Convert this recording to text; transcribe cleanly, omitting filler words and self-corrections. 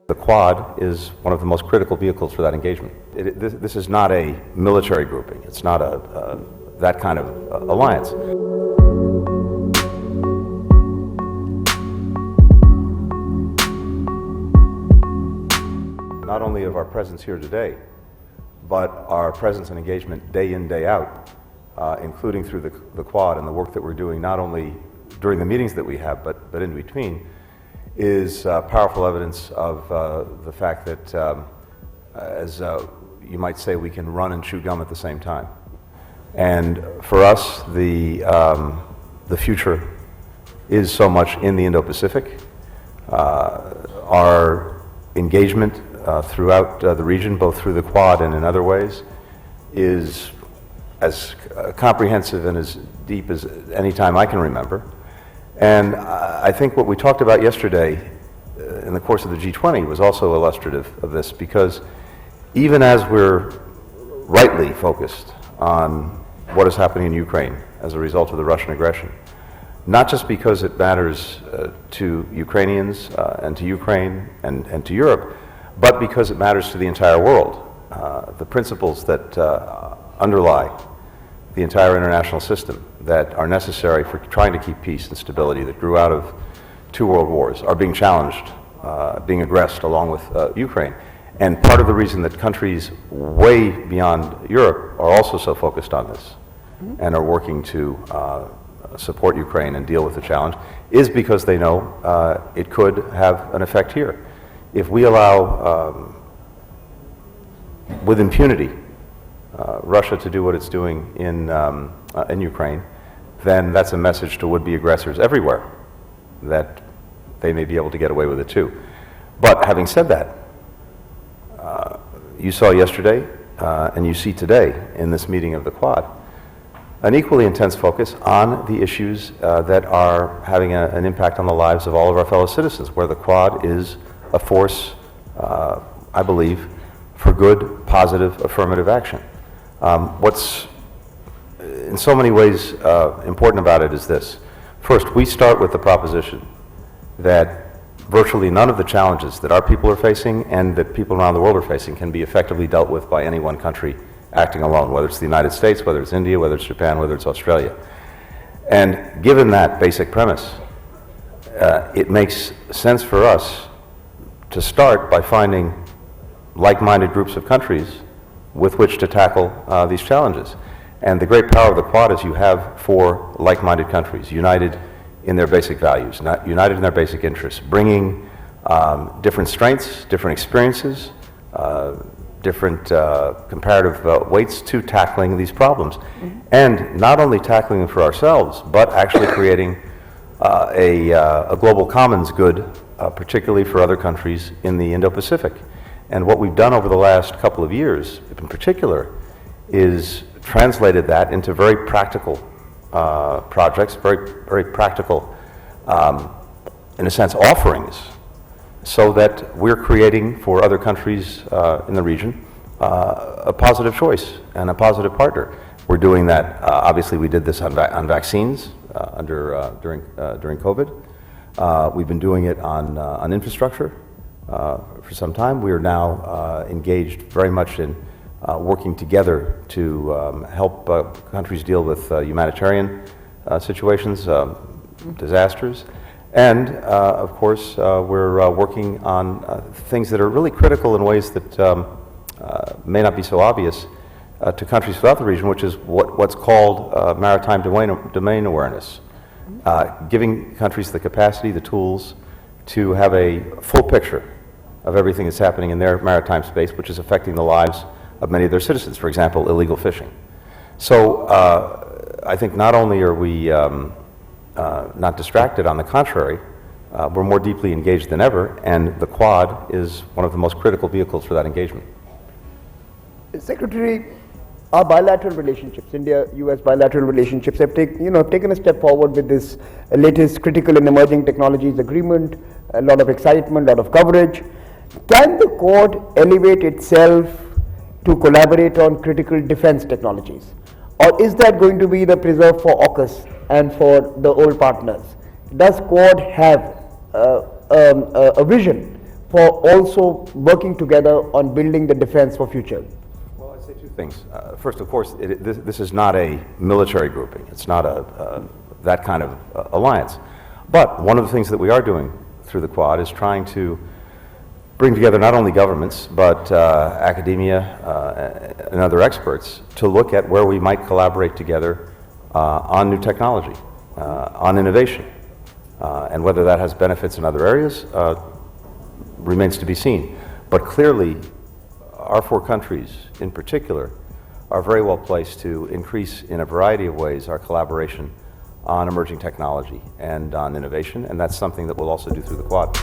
The Quad is one of the most critical vehicles for that engagement. This is not a military grouping. It's not that kind of alliance. Not only of our presence here today, but our presence and engagement day in, day out, including through the Quad and the work that we're doing not only during the meetings that we have, but in between, is powerful evidence of the fact that, as you might say, we can run and chew gum at the same time. And for us, the future is so much in the Indo-Pacific. Our engagement throughout the region, both through the Quad and in other ways, is as comprehensive and as deep as any time I can remember. And I think what we talked about yesterday in the course of the G20 was also illustrative of this, because even as we're rightly focused on what is happening in Ukraine as a result of the Russian aggression, not just because it matters to Ukrainians and to Ukraine and to Europe, but because it matters to the entire world. The principles that underlie the entire international system that are necessary for trying to keep peace and stability, that grew out of 2 world wars, are being challenged, being aggressed along with Ukraine. And part of the reason that countries way beyond Europe are also so focused on this and are working to support Ukraine and deal with the challenge is because they know it could have an effect here. If we allow, with impunity, Russia to do what it's doing in Ukraine, then that's a message to would-be aggressors everywhere that they may be able to get away with it too. But having said that, you saw yesterday and you see today in this meeting of the Quad an equally intense focus on the issues that are having an impact on the lives of all of our fellow citizens, where the Quad is a force, I believe, for good, positive, affirmative action. What's in so many ways important about it is this. First, we start with the proposition that virtually none of the challenges that our people are facing and that people around the world are facing can be effectively dealt with by any one country acting alone, whether it's the United States, whether it's India, whether it's Japan, whether it's Australia. And given that basic premise, it makes sense for us to start by finding like-minded groups of countries with which to tackle these challenges. And the great power of the Quad is you have 4 like-minded countries, united in their basic values, united in their basic interests, bringing different strengths, different experiences, different comparative weights to tackling these problems. And not only tackling them for ourselves, but actually creating a global commons good, particularly for other countries in the Indo-Pacific. And what we've done over the last couple of years, in particular, is translated that into very practical projects, very practical, in a sense, offerings, so that we're creating for other countries in the region a positive choice and a positive partner. We're doing that. Obviously, we did this on vaccines during COVID. We've been doing it on infrastructure for some time. We are now engaged very much in working together to help countries deal with humanitarian situations, disasters. And of course, we're working on things that are really critical in ways that may not be so obvious to countries throughout the region, which is what's called maritime domain awareness. Giving countries the capacity, the tools to have a full picture of everything that's happening in their maritime space, which is affecting the lives of many of their citizens, for example, illegal fishing. So I think not only are we not distracted, on the contrary, we're more deeply engaged than ever, and the Quad is one of the most critical vehicles for that engagement. Secretary, our bilateral relationships, India-US bilateral relationships, have taken a step forward with this latest critical and emerging technologies agreement, a lot of excitement, a lot of coverage. Can the Quad elevate itself to collaborate on critical defense technologies? Or is that going to be the preserve for AUKUS and for the old partners? Does Quad have a vision for also working together on building the defense for future? Well, I'd say two things. First, of course, this is not a military grouping. It's not that kind of alliance. But one of the things that we are doing through the Quad is trying to bring together not only governments, but academia and other experts to look at where we might collaborate together on new technology, on innovation. And whether that has benefits in other areas remains to be seen. But clearly, our four countries in particular are very well placed to increase in a variety of ways our collaboration on emerging technology and on innovation, and that's something that we'll also do through the Quad.